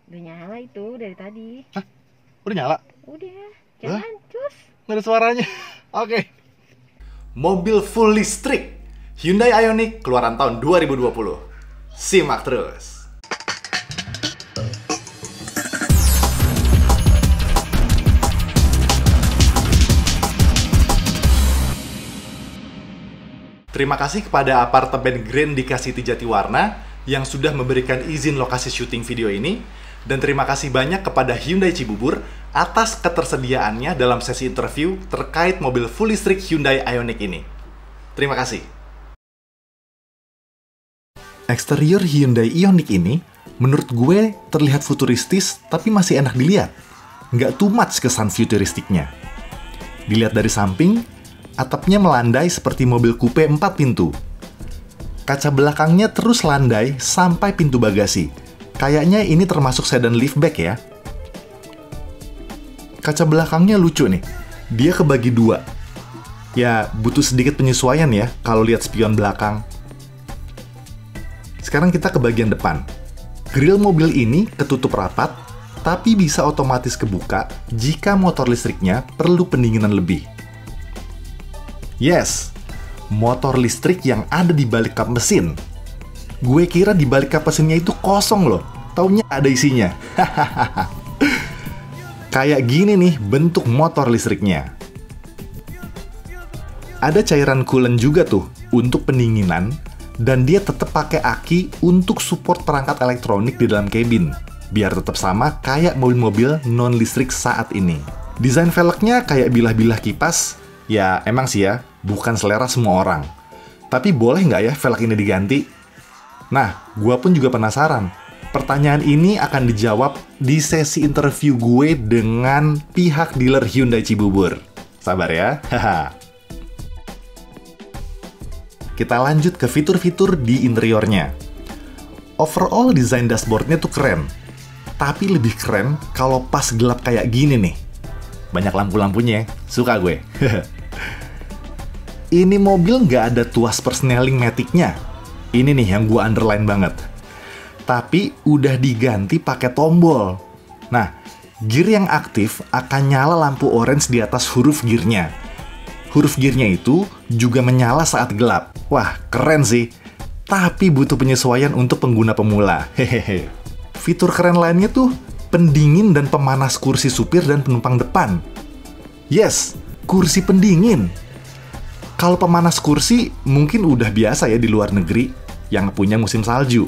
Udah nyala itu dari tadi. Hah? Udah nyala? Udah, jangan cus. Nggak ada suaranya. Oke. Mobil full listrik Hyundai Ioniq keluaran tahun 2020. Simak terus. Terima kasih kepada apartemen Grand Dikasih Jatiwarna yang sudah memberikan izin lokasi syuting video ini. Dan terima kasih banyak kepada Hyundai Cibubur atas ketersediaannya dalam sesi interview terkait mobil full listrik Hyundai Ioniq ini. Terima kasih. Eksterior Hyundai Ioniq ini menurut gue terlihat futuristis tapi masih enak dilihat. Nggak too much kesan futuristiknya. Dilihat dari samping, atapnya melandai seperti mobil coupe 4 pintu. Kaca belakangnya terus landai sampai pintu bagasi. Kayaknya ini termasuk sedan liftback ya. Kaca belakangnya lucu nih. Dia kebagi dua. Ya, butuh sedikit penyesuaian ya kalau lihat spion belakang. Sekarang kita ke bagian depan. Grill mobil ini ketutup rapat, tapi bisa otomatis kebuka jika motor listriknya perlu pendinginan lebih. Yes, motor listrik yang ada di balik kap mesin. Gue kira di balik kap mesinnya itu kosong loh, taunya ada isinya. Kayak gini nih bentuk motor listriknya. Ada cairan coolant juga tuh untuk pendinginan, dan dia tetap pakai aki untuk support perangkat elektronik di dalam kabin, biar tetap sama kayak mobil-mobil non-listrik saat ini. Desain velgnya kayak bilah-bilah kipas. Ya, emang sih ya, bukan selera semua orang. Tapi boleh nggak ya velg ini diganti? Nah, gue pun juga penasaran. Pertanyaan ini akan dijawab di sesi interview gue dengan pihak dealer Hyundai Cibubur. Sabar ya. Kita lanjut ke fitur-fitur di interiornya. Overall desain dashboardnya tuh keren. Tapi lebih keren kalau pas gelap kayak gini nih. Banyak lampu-lampunya, suka gue. Ini mobil nggak ada tuas persneling matic-nya. Ini nih yang gue underline banget. Tapi udah diganti pakai tombol. Nah, gear yang aktif akan nyala lampu orange di atas huruf gearnya. Huruf gearnya itu juga menyala saat gelap. Wah, keren sih. Tapi butuh penyesuaian untuk pengguna pemula. Hehehe. Fitur keren lainnya tuh pendingin dan pemanas kursi supir dan penumpang depan. Yes, kursi pendingin. Kalau pemanas kursi mungkin udah biasa ya di luar negeri yang punya musim salju.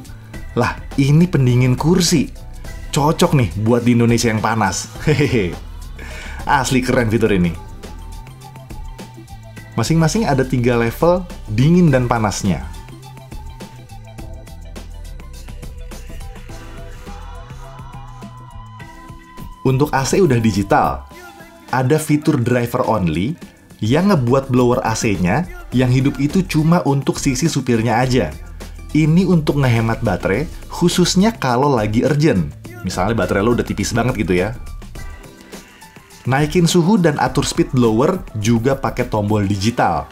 Lah, ini pendingin kursi. Cocok nih buat di Indonesia yang panas. Hehehe. Asli keren fitur ini. Masing-masing ada 3 level dingin dan panasnya. Untuk AC udah digital. Ada fitur driver only yang ngebuat blower AC-nya yang hidup itu cuma untuk sisi supirnya aja. Ini untuk ngehemat baterai, khususnya kalau lagi urgent. Misalnya baterai lo udah tipis banget gitu ya. Naikin suhu dan atur speed blower juga pakai tombol digital.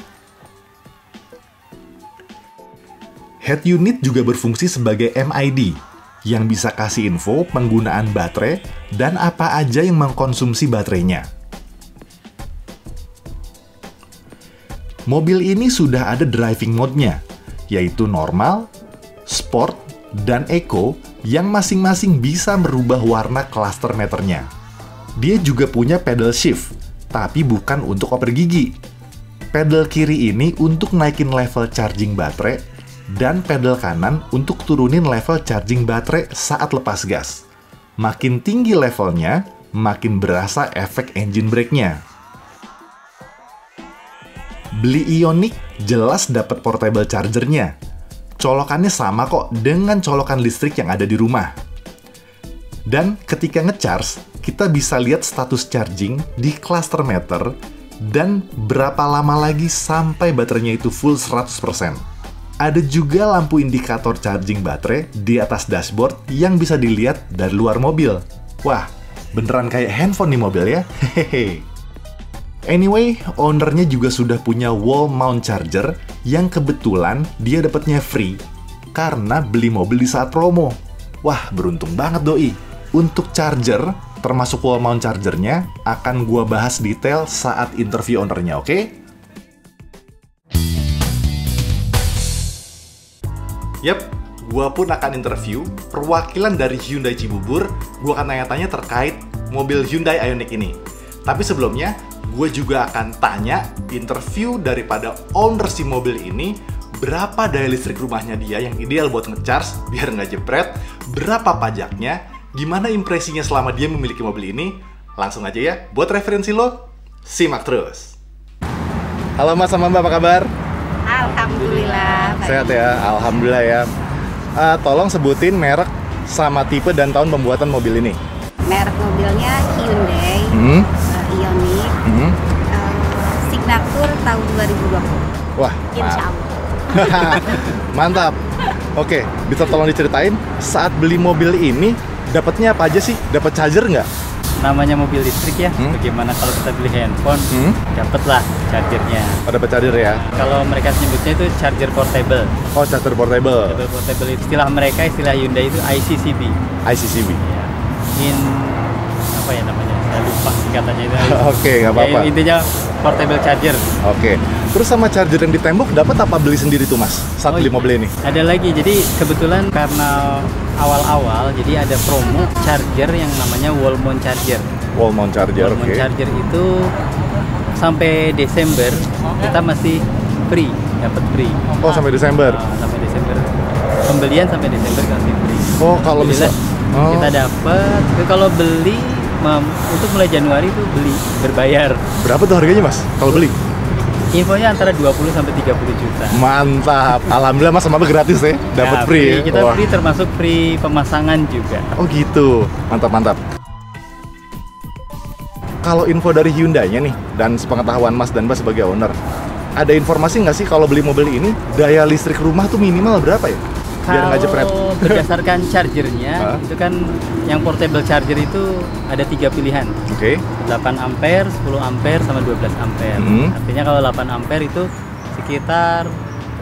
Head unit juga berfungsi sebagai MID, yang bisa kasih info penggunaan baterai dan apa aja yang mengkonsumsi baterainya. Mobil ini sudah ada driving mode-nya, yaitu normal, sport, dan eco yang masing-masing bisa merubah warna cluster meternya. Dia juga punya pedal shift, tapi bukan untuk oper gigi. Pedal kiri ini untuk naikin level charging baterai, dan pedal kanan untuk turunin level charging baterai saat lepas gas. Makin tinggi levelnya, makin berasa efek engine brake-nya. Beli Ioniq jelas dapat portable chargernya. Colokannya sama kok dengan colokan listrik yang ada di rumah. Dan ketika ngecharge, kita bisa lihat status charging di cluster meter dan berapa lama lagi sampai baterainya itu full 100%. Ada juga lampu indikator charging baterai di atas dashboard yang bisa dilihat dari luar mobil. Wah, beneran kayak handphone nih mobil ya. Hehehe. Anyway, ownernya juga sudah punya wall mount charger yang kebetulan dia dapatnya free karena beli mobil di saat promo. Wah, beruntung banget doi. Untuk charger, termasuk wall mount chargernya, akan gua bahas detail saat interview ownernya, oke? Yap, gua pun akan interview perwakilan dari Hyundai Cibubur. Gua akan tanya-tanya terkait mobil Hyundai Ioniq ini. Tapi sebelumnya, gue juga akan tanya interview daripada owner si mobil ini, berapa daya listrik rumahnya dia yang ideal buat ngecharge biar nggak jepret, berapa pajaknya, gimana impresinya selama dia memiliki mobil ini. Langsung aja ya, buat referensi lo, simak terus. Halo Mas sama Mbak, apa kabar? Alhamdulillah. Sehat ya, Alhamdulillah ya. Tolong sebutin merek sama tipe dan tahun pembuatan mobil ini. Merek mobilnya Hyundai Ioniq, signatur tahun 2020. Wah, Insya Allah. mantap. Oke, bisa tolong diceritain saat beli mobil ini dapatnya apa aja sih? Dapat charger nggak? Namanya mobil listrik ya, bagaimana kalau kita beli handphone, dapatlah chargernya. Oh, dapat charger ya? Kalau mereka sebutnya itu charger portable. Oh, charger portable. Charger portable itu istilah mereka, istilah Hyundai itu ICCB. ICCB. Ya. Apa ya namanya? Saya lupa singkatannya itu. Oke, nggak apa-apa. Ya, intinya portable charger. Oke. Terus sama charger yang di tembok dapat apa beli sendiri tuh Mas saat beli mobil ini? Ada lagi, jadi kebetulan karena awal-awal jadi ada promo charger yang namanya wall mount charger. Wall mount charger, Wall mount oke. charger itu sampai Desember kita masih free, dapat free. Oh, sampai Desember. Sampai Desember. Pembelian sampai Desember masih free. Oh, kalau bisa. Alhamdulillah, kita dapat. Tapi kalau beli untuk mulai Januari itu beli berbayar. Berapa tuh harganya Mas kalau beli? Infonya antara 20 sampai 30 juta. Mantap. Alhamdulillah Mas sama gratis ya. Dapat Ya, free. Ya? Kita Wah. free, termasuk free pemasangan juga. Oh gitu, mantap-mantap. Kalau info dari Hyundai-nya nih, dan sepengetahuan Mas dan Mbak sebagai owner, ada informasi nggak sih kalau beli mobil ini, daya listrik rumah tuh minimal berapa ya? Biar nggak jepret. Kalau berdasarkan chargernya, itu kan yang portable charger itu ada 3 pilihan. Oke. 8 ampere, 10 ampere, sama 12 ampere. Artinya kalau 8 ampere itu sekitar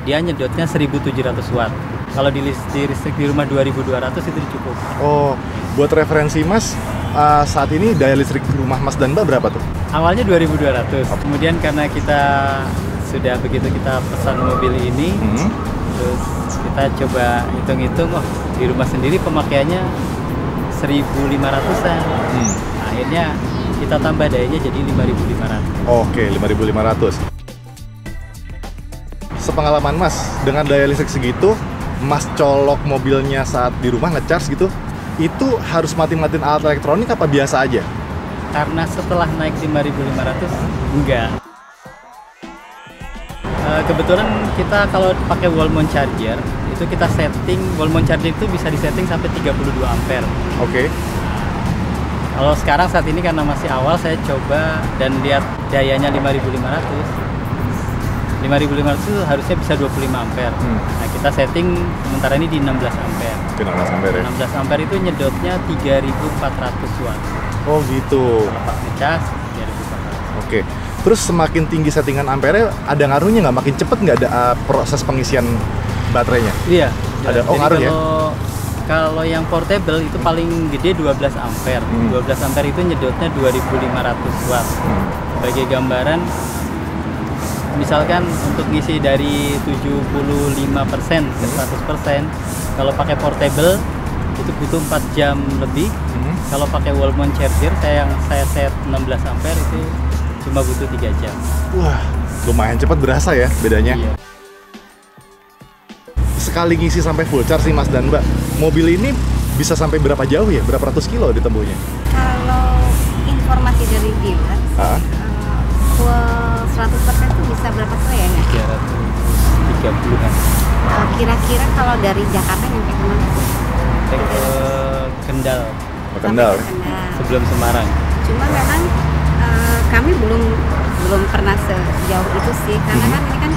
dia nyedotnya 1700 watt. Kalau di listrik di rumah 2200 itu cukup. Oh, buat referensi Mas, saat ini daya listrik rumah Mas dan Mbak berapa tuh? Awalnya 2200. Kemudian karena kita sudah begitu kita pesan mobil ini, terus kita coba hitung-hitung, oh di rumah sendiri pemakaiannya 1500-an. Akhirnya kita tambah dayanya jadi 5500. Oke, 5500. Sepengalaman Mas, dengan daya listrik segitu, Mas colok mobilnya saat di rumah ngecharge gitu, itu harus mati-matiin alat elektronik apa biasa aja? Karena setelah naik 5500, enggak. Kebetulan kita kalau pakai wall mount charger, itu kita setting, wall mount charger itu bisa disetting sampai 32 ampere. Oke. Kalau sekarang saat ini karena masih awal, saya coba dan lihat dayanya 5500. 5500 itu harusnya bisa 25 ampere. Nah, kita setting sementara ini di 16 ampere. 16 ampere ya? 16 ampere itu nyedotnya 3400 watt. Oh gitu. Kalau pas ngecas 3400. Oke. Terus semakin tinggi settingan ampere, ada ngaruhnya nggak? Makin cepet nggak ada proses pengisian baterainya? Iya. Ada. Oh, Jadi ngaruh ya? Kalau yang portable itu paling gede 12 ampere. 12 ampere itu nyedotnya 2500 watt. Sebagai gambaran, misalkan untuk ngisi dari 75% ke 100%, kalau pakai portable itu butuh 4 jam lebih. Kalau pakai wall mount charger, saya set 16 ampere itu cuma butuh 3 jam. Wah, lumayan cepat berasa ya bedanya. Iya. Sekali ngisi sampai full charge sih Mas dan Mbak, mobil ini bisa sampai berapa jauh ya? Berapa ratus kilo ditempuhnya? Kalau informasi dari dealer, full 100% itu bisa berapa kilo ya? 330-an. Kira-kira kalau dari Jakarta nyampe kemana? Sampai ke Kendal, Kendal. Sampai ke Kendal. sebelum Semarang. Cuma memang kami belum pernah sejauh itu sih, karena kan ini kan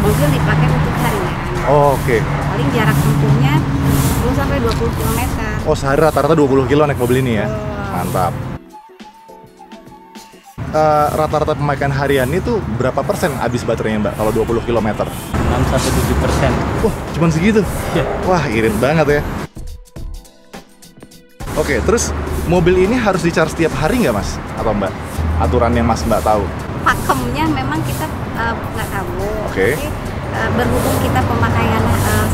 mobil dipakai untuk harian. Oh, oke. Paling jarak tempuhnya 10 sampai 20 km. Oh, sehari rata-rata 20 kilo naik mobil ini ya? Mantap. Rata-rata pemakaian harian itu berapa persen habis baterainya Mbak kalau 20 km? 6-7%. Wah, cuman segitu? Ya. Wah, irit banget ya. Oke, terus mobil ini harus di-charge setiap hari nggak Mas? Atau Mbak? Aturan yang Mas Mbak tahu? Pakemnya memang kita nggak tahu. Oke. Tapi berhubung kita pemakaian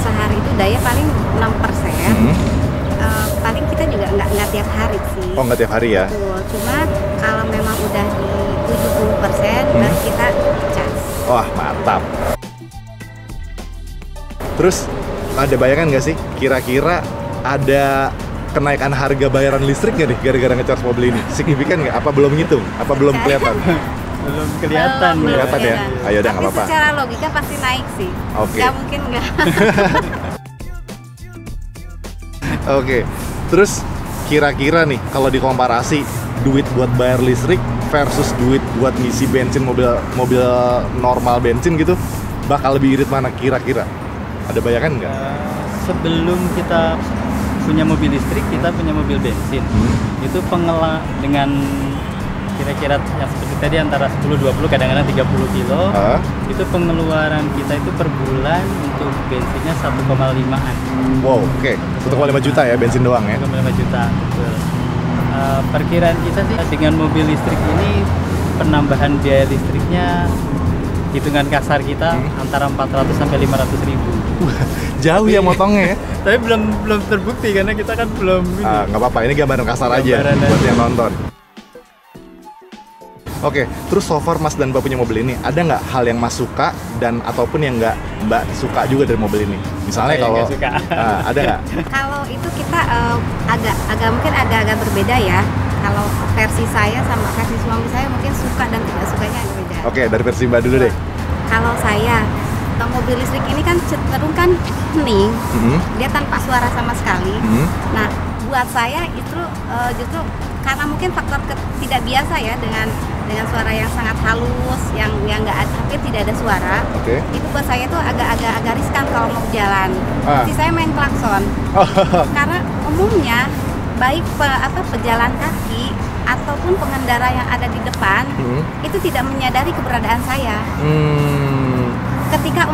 sehari itu daya paling 6%. Paling kita juga nggak tiap hari sih. Oh, nggak tiap hari ya? Betul. Cuma kalau memang udah di 70% baru kita cas. Wah, mantap. Terus ada bayangan nggak sih kira-kira ada kenaikan harga bayaran listrik nggak nih gara-gara ngecharge mobil ini? Signifikan nggak? Apa belum ngitung? Apa belum kelihatan? Belum kelihatan. Belum Kelihatan ya? Ayo dah, nggak Tapi apa-apa. secara logika pasti naik sih. Oke. Nggak mungkin nggak. Oke, terus kira-kira nih kalau dikomparasi duit buat bayar listrik versus duit buat ngisi bensin mobil normal bensin gitu, bakal lebih irit mana kira-kira? Ada bayangan nggak? Sebelum kita punya mobil listrik, kita punya mobil bensin. Itu dengan kira-kira yang seperti tadi antara 10-20, kadang-kadang 30 kilo. Itu pengeluaran kita itu per bulan untuk bensinnya 1,5-an. Wow, oke. 1,5 juta ya bensin doang ya? 1,5 juta, betul. Perkiraan kita sih dengan mobil listrik ini penambahan biaya listriknya hitungan kasar kita antara 400 sampai 500 ribu. Jauh ya motongnya ya? Tapi belum terbukti karena kita kan belum ini. Nggak apa-apa, ini gambaran kasar aja Gambaran buat aja. yang nonton. Oke, terus so far Mas dan Mbak punya mobil ini, ada nggak hal yang Mas suka dan ataupun yang nggak Mbak suka juga dari mobil ini? Misalnya Apa yang kalau nggak suka? Ada nggak? Kalau itu kita mungkin agak berbeda ya. Kalau versi saya sama versi suami saya mungkin suka dan tidak sukanya agak beda. Oke, dari versi Mbak dulu deh. Kalau saya mobil listrik ini kan cenderung kan hening, dia tanpa suara sama sekali. Nah, buat saya itu justru karena mungkin faktor tidak biasa ya dengan suara yang sangat halus, yang nggak hampir tidak ada suara. Oke. Itu buat saya itu agak riskan kalau mau jalan. Jadi saya main klakson. Karena umumnya baik pejalan kaki ataupun pengendara yang ada di depan itu tidak menyadari keberadaan saya. Ketika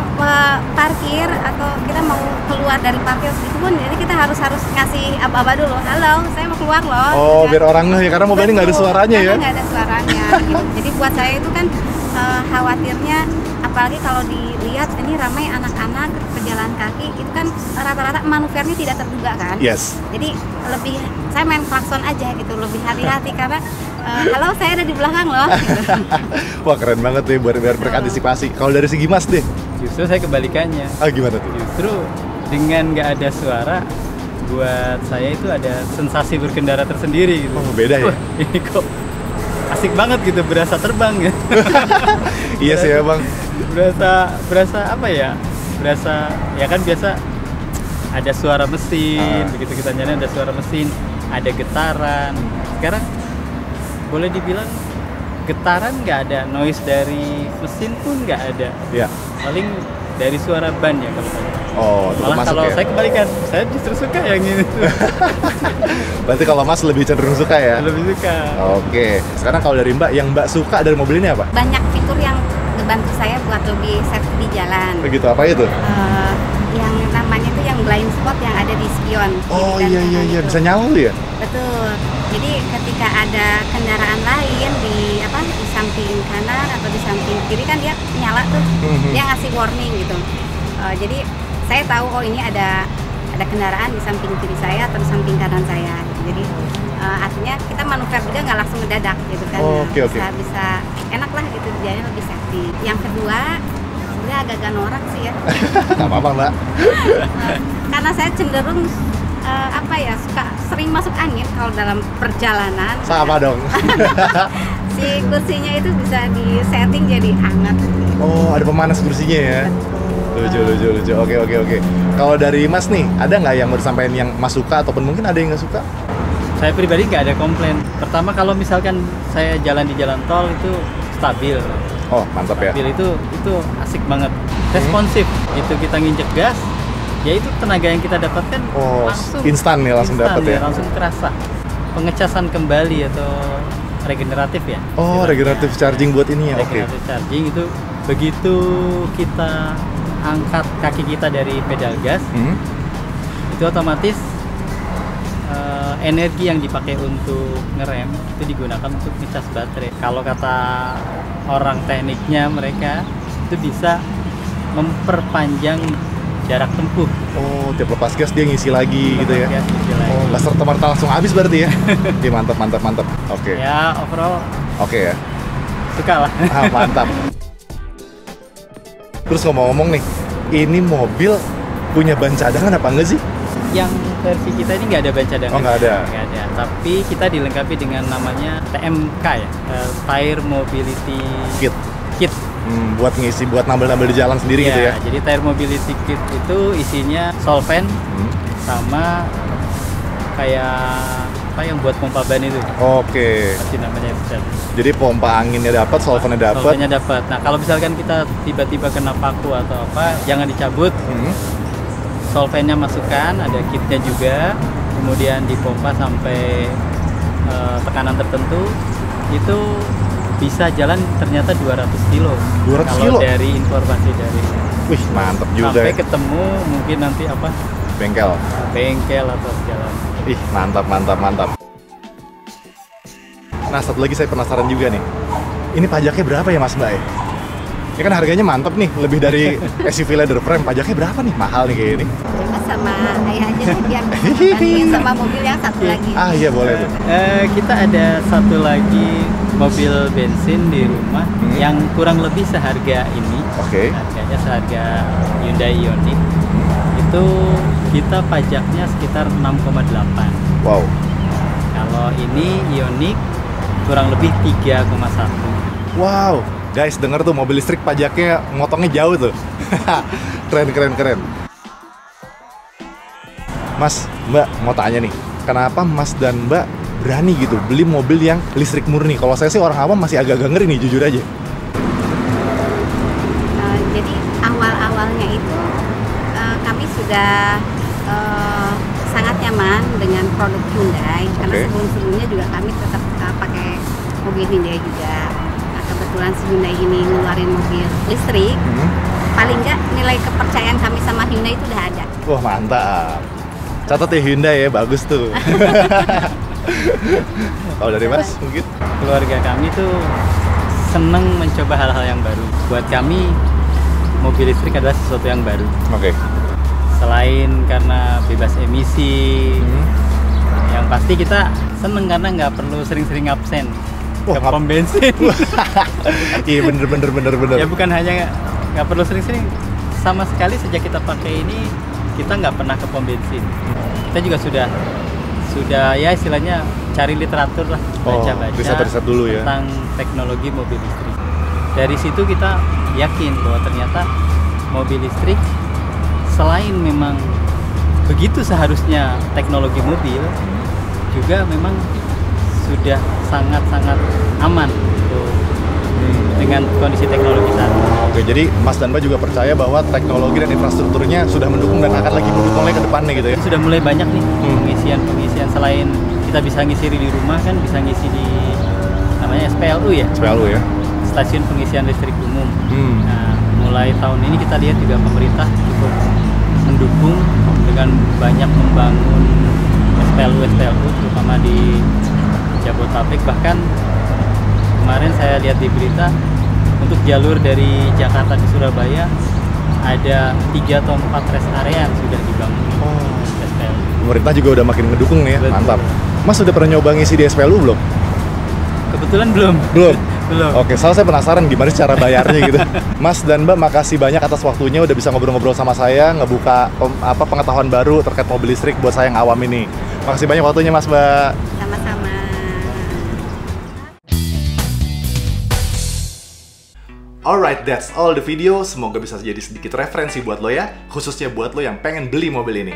parkir atau kita mau keluar dari parkir itu pun, jadi kita harus ngasih aba-aba dulu. Halo, saya mau keluar loh. Oh, gitu kan. biar orang ngeh ya, karena mobil ini nggak ada Betul, suaranya ya? karena nggak ada suaranya. Gitu. Jadi buat saya itu kan khawatirnya, apalagi kalau dilihat ini ramai anak-anak pejalan kaki, itu kan rata-rata manuvernya tidak terduga kan. Yes. Jadi lebih saya main klakson aja gitu, lebih hati-hati karena halo saya ada di belakang loh. Gitu. Wah, keren banget nih biar berantisipasi. Kalau dari segi Mas deh, Justru saya kebalikannya. gimana tuh? Justru dengan nggak ada suara, buat saya itu ada sensasi berkendara tersendiri gitu. Oh, beda ya? Wah, ini kok asik banget gitu, berasa terbang ya. Iya sih ya Bang. Berasa apa ya? Berasa ya kan biasa ada suara mesin, begitu kita jalan ada suara mesin, ada getaran. Sekarang boleh dibilang getaran nggak ada, noise dari mesin pun nggak ada. Iya. Paling dari suara ban ya kalau saya. Oh, tetap Malah masuk kalau ya? saya kebalikan, saya justru suka yang ini. Berarti kalau Mas lebih cenderung suka ya? Lebih suka. Oke, sekarang kalau dari Mbak, yang Mbak suka dari mobil ini apa? Banyak fitur yang ngebantu saya buat lebih safety di jalan. Begitu, apa itu? Yang namanya itu yang blind spot yang ada di spion. Oh kiri dan iya, kanan itu. bisa nyala tuh ya? Betul. Jadi ketika ada kendaraan lain di samping kanan atau di samping kiri kan dia nyala tuh, dia ngasih warning gitu. Jadi saya tahu oh ini ada kendaraan di samping kiri saya atau di samping kanan saya. Jadi artinya kita manuver juga nggak langsung mendadak gitu kan. Oh, oke. Bisa enak lah gitu, jadinya lebih safety. Yang kedua sebenarnya agak norak sih ya. Gak apa-apa Mbak. Karena saya cenderung suka sering masuk angin kalau dalam perjalanan. Sama dong. Si kursinya itu bisa di setting jadi hangat. Oh, ada pemanas kursinya ya? Lucu. Oke. Kalau dari Mas nih, ada nggak yang mau disampaikan yang Mas suka ataupun mungkin ada yang nggak suka? Saya pribadi nggak ada komplain. Pertama kalau misalkan saya jalan di jalan tol itu stabil. Oh, mantap ya. Stabil itu asik banget. Responsif. Itu kita nginjek gas, ya itu tenaga yang kita dapatkan langsung instan nih, langsung dapat ya. Langsung terasa. Pengecasan kembali atau regeneratif ya. Oh, regeneratif charging buat ini ya. Oke. Regeneratif charging itu begitu kita angkat kaki kita dari pedal gas, itu otomatis energi yang dipakai untuk ngerem itu digunakan untuk ngecas baterai. Kalau kata orang tekniknya mereka itu bisa memperpanjang jarak tempuh. Oh, tiap lepas gas dia ngisi lagi gitu ya? Gas ngisi lagi. Oh, nggak serta-merta langsung habis berarti ya? Oke, mantap. Oke. Ya overall Oke ya. suka lah. Mantap. Terus ngomong-ngomong nih, ini mobil punya ban cadangan apa enggak sih? Yang versi kita ini nggak ada ban cadangan. Oh, nggak ada. Nggak ada. Tapi kita dilengkapi dengan namanya TMK ya, Tire Mobility Kit. Buat ngisi, buat nambel-nambel di jalan sendiri gitu ya? Jadi Tire Mobility Kit itu isinya solvent sama kayak apa yang buat pompa ban itu. Oke. Pasti namanya itu. Jadi pompa anginnya dapat, solventnya dapat. Solventnya dapat. Nah kalau misalkan kita tiba-tiba kena paku atau apa, jangan dicabut. Solventnya masukkan, ada kitnya juga, kemudian dipompa sampai tekanan tertentu, itu bisa jalan ternyata 200 kilo. 200 kalau kilo? dari informasi dari Wih, mantap juga. sampai Ya. ketemu mungkin nanti apa Bengkel. atau segala. Ih, mantap. Nah, satu lagi saya penasaran juga nih. Ini pajaknya berapa ya Mas Mbak? Ini kan harganya mantap nih, lebih dari SUV leather frame. Pajaknya berapa nih? Mahal nih kayak ini. Coba sama ayah aja deh, biar bandingin sama mobil yang satu lagi. Ah iya boleh tuh. Kita ada satu lagi mobil bensin di rumah yang kurang lebih seharga ini. Oke. Harganya seharga Hyundai Ioniq. Itu kita pajaknya sekitar 6,8. Wow. Kalau ini Ioniq kurang lebih 3,1. Wow. Guys, denger tuh mobil listrik pajaknya ngotongnya jauh tuh. Keren. Mas, Mbak mau tanya nih, kenapa Mas dan Mbak berani gitu beli mobil yang listrik murni? Kalau saya sih orang awam masih agak-agak ngeri nih, jujur aja. Jadi awal-awalnya itu kami sudah sangat nyaman dengan produk Hyundai, karena Oke. sebelum-sebelumnya juga kami tetap pakai mobil Hyundai juga. Nah, kebetulan si Hyundai ini ngeluarin mobil listrik, paling nggak nilai kepercayaan kami sama Hyundai itu udah ada. Wah, mantap. Catat ya Hyundai ya, bagus tuh. Kalau dari Mas mungkin? Keluarga kami tuh seneng mencoba hal-hal yang baru. Buat kami mobil listrik adalah sesuatu yang baru. Oke. Selain karena bebas emisi, yang pasti kita seneng karena nggak perlu sering-sering absen Wah, ke pom bensin. Iya bener. Ya bukan hanya nggak perlu sering-sering, sama sekali sejak kita pakai ini kita nggak pernah ke pom bensin. Kita juga sudah ya istilahnya cari literatur lah, baca-baca riset dulu ya. tentang teknologi mobil listrik. Dari situ kita yakin bahwa ternyata mobil listrik selain memang begitu seharusnya teknologi mobil, juga memang sudah sangat-sangat aman dengan kondisi teknologi saat ini. Oke, jadi Mas dan Mbak juga percaya bahwa teknologi dan infrastrukturnya sudah mendukung dan akan lagi mendukung lagi ke depannya gitu ya? Sudah mulai banyak nih pengisian selain kita bisa ngisi di rumah kan, bisa ngisi di namanya SPLU ya, SPLU ya? stasiun pengisian listrik umum. Nah, mulai tahun ini kita lihat juga pemerintah cukup mendukung dengan banyak membangun SPLU terutama di Jabodetabek. Bahkan kemarin saya lihat di berita untuk jalur dari Jakarta ke Surabaya ada 3 atau 4 rest area yang sudah dibangun. SPLU. Pemerintah juga udah makin ngedukung nih ya, Betul. mantap. Mas udah pernah nyoba ngisi di SPLU belum? Kebetulan belum. Belum? Belum. Oke, soalnya saya penasaran gimana sih cara bayarnya gitu. Mas dan Mbak, makasih banyak atas waktunya udah bisa ngobrol-ngobrol sama saya, ngebuka pengetahuan baru terkait mobil listrik buat saya yang awam ini. Makasih banyak waktunya Mas, Mbak. Sama-sama. Alright, that's all the video. Semoga bisa jadi sedikit referensi buat lo ya, khususnya buat lo yang pengen beli mobil ini.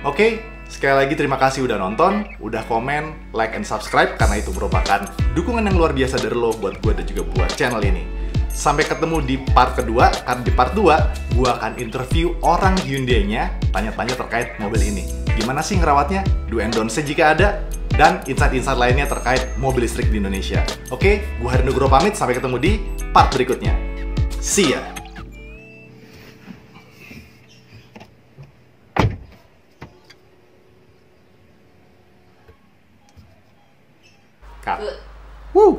Oke, sekali lagi terima kasih udah nonton, udah komen, like, and subscribe, karena itu merupakan dukungan yang luar biasa dari lo buat gue dan juga buat channel ini. Sampai ketemu di part kedua, karena di part 2, gue akan interview orang Hyundai-nya, tanya-tanya terkait mobil ini. Gimana sih ngerawatnya, do and don'ts jika ada, dan insight-insight lainnya terkait mobil listrik di Indonesia. Oke, gue Hari Nugroho pamit, sampai ketemu di part berikutnya. See ya! Cut. Woo.